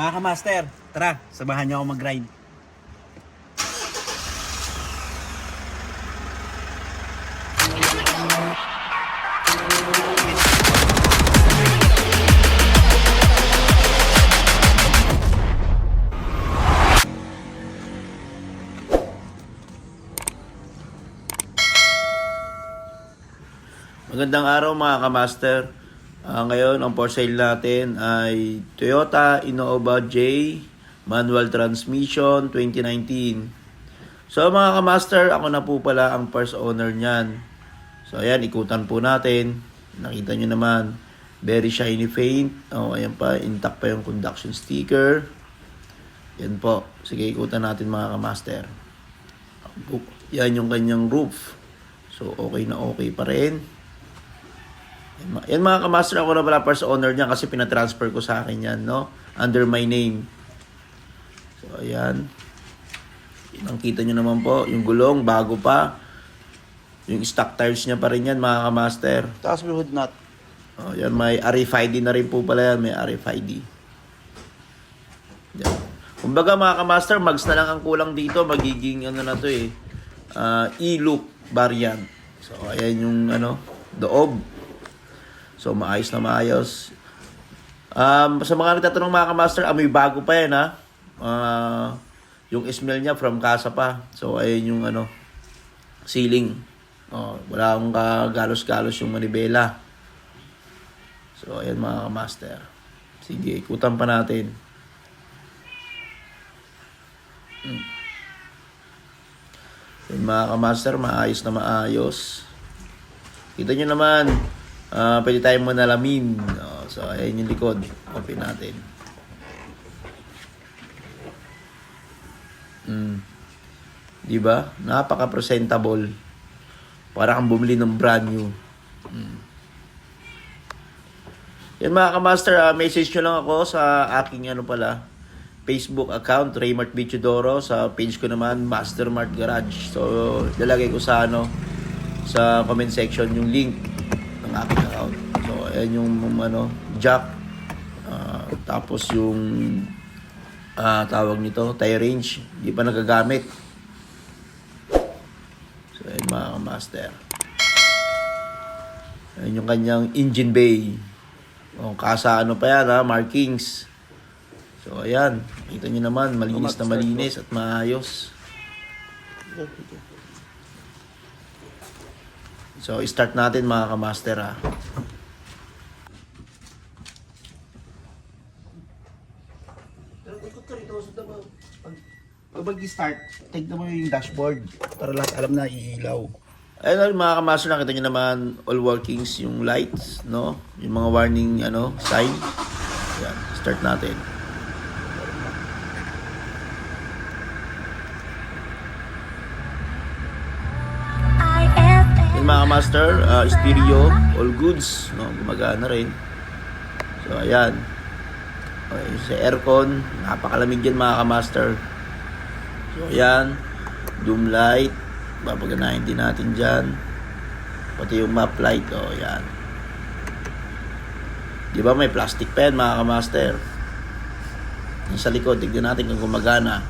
Mga ka-master, tara, samahan niyo ako mag-grind. Magandang araw mga ka-master. Ngayon, ang for sale natin ay Toyota Innova J Manual Transmission 2019. So mga ka-master, ako na po pala ang first owner niyan. So ayan, ikutan po natin. Nakita nyo naman, very shiny paint. Ayan pa, intact pa yung conduction sticker. Yan po. Sige, ikutan natin mga ka-master. Yan yung kanyang roof. So okay na okay pa rin. Yan mga ka-master, ako na pala first owner niya kasi pinatransfer ko sa akin yan, no? Under my name. So, ayan. Nakita nyo naman po, yung gulong, bago pa. Yung stock tires niya pa rin yan, mga ka-master. Tapos may hood nut. Yan, may RFID na rin po pala yan, may RFID. Yan. Kumbaga mga ka-master, mags na lang ang kulang dito, magiging ano na to e-loop variant. So, ayan yung doob. So, maayos na maayos. Sa mga nagtatanong mga ka-master, amoy bago pa yan, ha? Yung smell niya from casa pa. So, ayun yung ceiling. Wala akong galos-galos yung manibela. So, ayan mga ka-master. Sige, ikutan pa natin. Ayan mga ka-master, maayos na maayos. Kita nyo naman, pwede tayong manalamin. So, ayan yung likod. Open natin. Diba? Napaka-presentable. Para kang bumili ng brand new. Yan mga ka-master, message nyo lang ako sa aking Facebook account, Raymart Bichudoro. Sa page ko naman, Mastermart Garage. So, lalagay ko sa sa comment section yung link ng aking account. So, ayan yung jack. Tapos yung tawag nito, tire range. Hindi pa nagagamit. So, ayan mga ka-master. Ayan yung kanyang engine bay. Kasa pa yan markings. So, ayan. Kita nyo naman, malinis na malinis at maayos. So, start natin mga ka-master Pag mag-start, tignan mo yung dashboard para lahat alam na iilaw. Ayun mga ka-master, nakita nyo naman all workings yung lights, no? Yung mga warning sign. Ayan, start natin. Ayan mga ka-master, stereo, all goods, no? Gumagana rin. So ayan. Okay, sa aircon, napakalamig yan mga ka-master. So ayan, doom light, babaganahin din natin dyan. Pati yung map light, ayan. Di ba may plastic pen mga ka-master? Yung sa likod, tignan natin kung gumagana.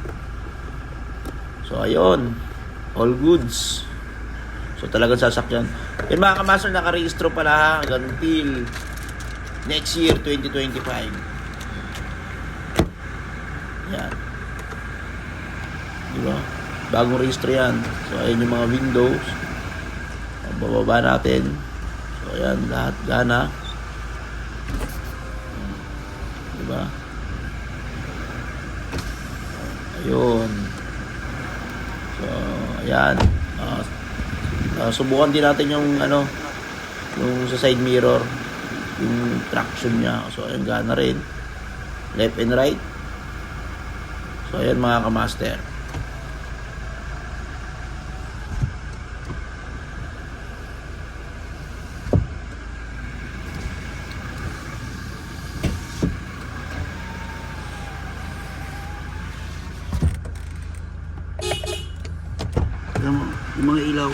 So ayun, all goods. So talagang sasakyan. Yan mga ka-master, nakarehistro pala until next year, 2025. Yan. Diba? Bagong registro yan. So, ayan yung mga windows. Bababa natin. So, ayan. Lahat gana. Diba? Ayun. So, ayan. Subukan din natin yung yung sa side mirror. Yung traction niya. So, ayan. Gana rin. Left and right. So, ayan mga ka-master. Yung mga ilaw.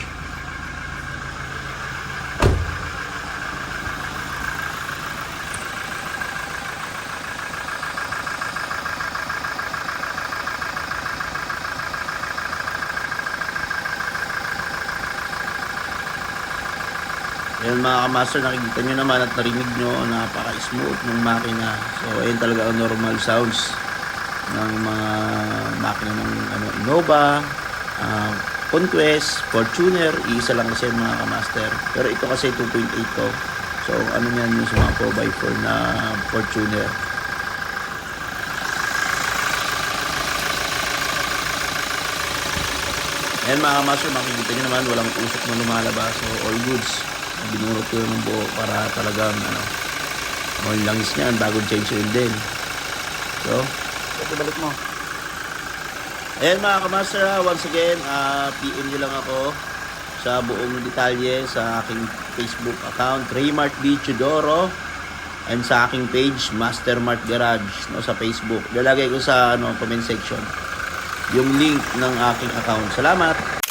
Ayan mga kamaster, nakikita nyo naman at narinig nyo, napaka-smooth ng makina. So ayan talaga ang normal sounds ng mga makina ng Innova, Conquest, Fortuner. Isa lang kasi mga kamaster. Pero ito kasi 2.8 to. So ano yan yung sa mga 4x4 na Fortuner. Ayan mga kamaster, makikita nyo naman walang usok na lumalabas. So all goods. Binurot ko ng buo para talagang all langis niyan, bagong change oil din. So Ito balik mo. ayan mga kamaster, once again, PM nyo lang ako sa buong detalye sa aking Facebook account, Raymart B. Chudoro, and sa aking page, Master Mart Garage, no, sa Facebook. Lalagay ko sa comment section yung link ng aking account. Salamat!